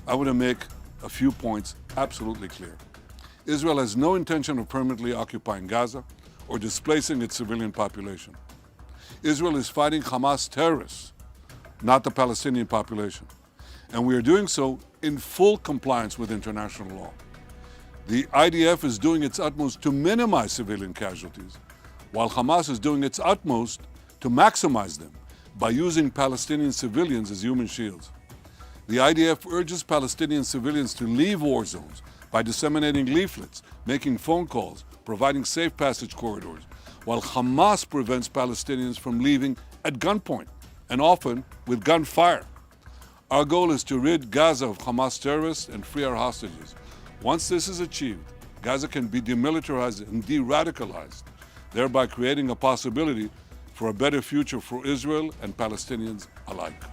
I want to make a few points absolutely clear. Israel has no intention of permanently occupying Gaza or displacing its civilian population. Israel is fighting Hamas terrorists, not the Palestinian population. And we are doing so in full compliance with international law. The IDF is doing its utmost to minimize civilian casualties, while Hamas is doing its utmost to maximize them by using Palestinian civilians as human shields. The IDF urges Palestinian civilians to leave war zones by disseminating leaflets, making phone calls, providing safe passage corridors, while Hamas prevents Palestinians from leaving at gunpoint and often with gunfire. Our goal is to rid Gaza of Hamas terrorists and free our hostages. Once this is achieved, Gaza can be demilitarized and de-radicalized, thereby creating a possibility for a better future for Israel and Palestinians alike.